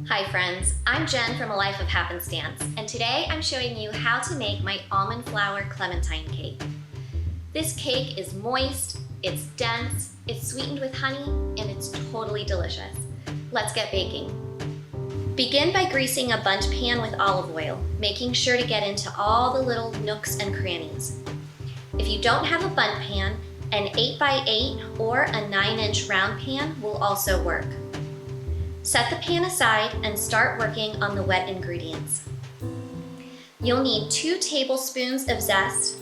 Hi friends, I'm Jen from A Life of Happenstance, and today I'm showing you how to make my almond flour clementine cake. This cake is moist, it's dense, it's sweetened with honey, and it's totally delicious. Let's get baking. Begin by greasing a Bundt pan with olive oil, making sure to get into all the little nooks and crannies. If you don't have a Bundt pan, an 8x8 or a 9-inch round pan will also work. Set the pan aside and start working on the wet ingredients. You'll need 2 tablespoons of zest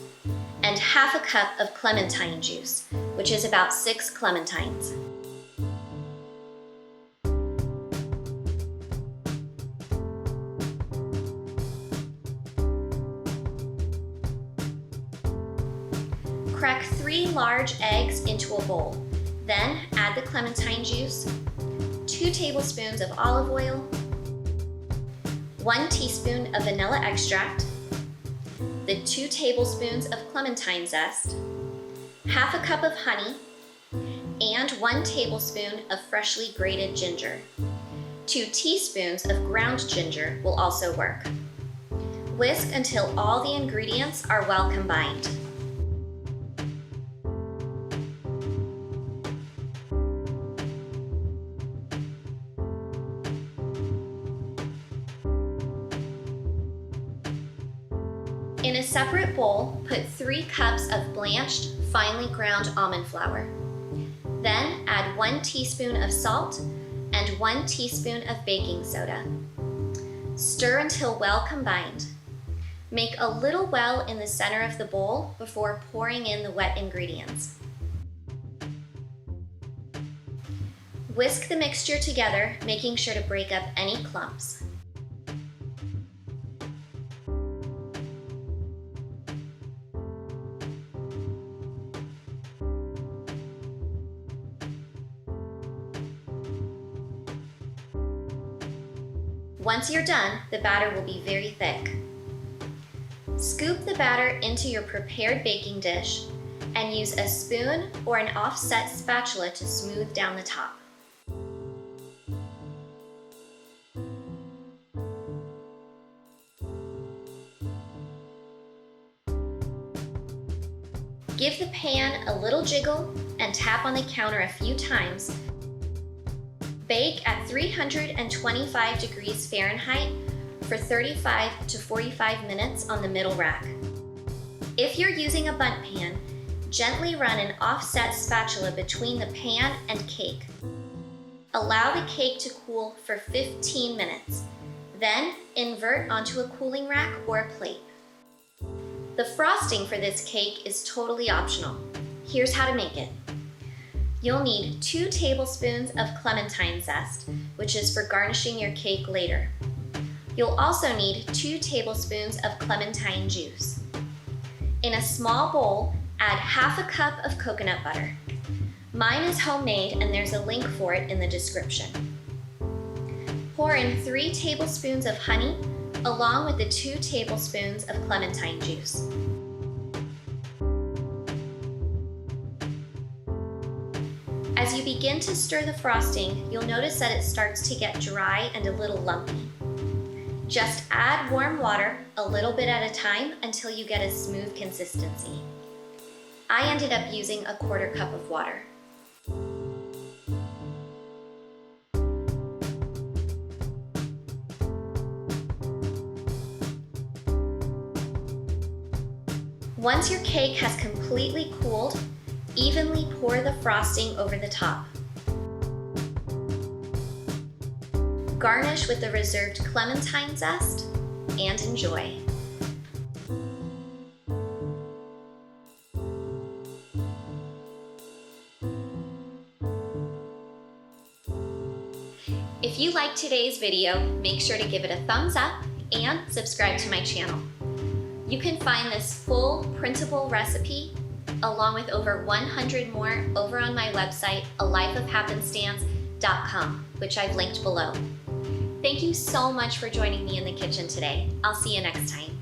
and half a cup of clementine juice, which is about 6 clementines. Crack 3 large eggs into a bowl. Then add the clementine juice, 2 tablespoons of olive oil, 1 teaspoon of vanilla extract, the 2 tablespoons of clementine zest, half a cup of honey, and 1 tablespoon of freshly grated ginger. 2 teaspoons of ground ginger will also work. Whisk until all the ingredients are well combined. In a separate bowl, put 3 cups of blanched, finely ground almond flour. Then add 1 teaspoon of salt and 1 teaspoon of baking soda. Stir until well combined. Make a little well in the center of the bowl before pouring in the wet ingredients. Whisk the mixture together, making sure to break up any clumps. Once you're done, the batter will be very thick. Scoop the batter into your prepared baking dish and use a spoon or an offset spatula to smooth down the top. Give the pan a little jiggle and tap on the counter a few times. Bake at 325 degrees Fahrenheit for 35 to 45 minutes on the middle rack. If you're using a Bundt pan, gently run an offset spatula between the pan and cake. Allow the cake to cool for 15 minutes. Then invert onto a cooling rack or a plate. The frosting for this cake is totally optional. Here's how to make it. You'll need 2 tablespoons of clementine zest, which is for garnishing your cake later. You'll also need 2 tablespoons of clementine juice. In a small bowl, add half a cup of coconut butter. Mine is homemade and there's a link for it in the description. Pour in 3 tablespoons of honey along with the 2 tablespoons of clementine juice. As you begin to stir the frosting, you'll notice that it starts to get dry and a little lumpy. Just add warm water a little bit at a time until you get a smooth consistency. I ended up using a 1/4 cup of water. Once your cake has completely cooled, evenly pour the frosting over the top. Garnish with the reserved clementine zest and enjoy. If you liked today's video, make sure to give it a thumbs up and subscribe to my channel. You can find this full printable recipe along with over 100 more over on my website, alifeofhappenstance.com, which I've linked below. Thank you so much for joining me in the kitchen today. I'll see you next time.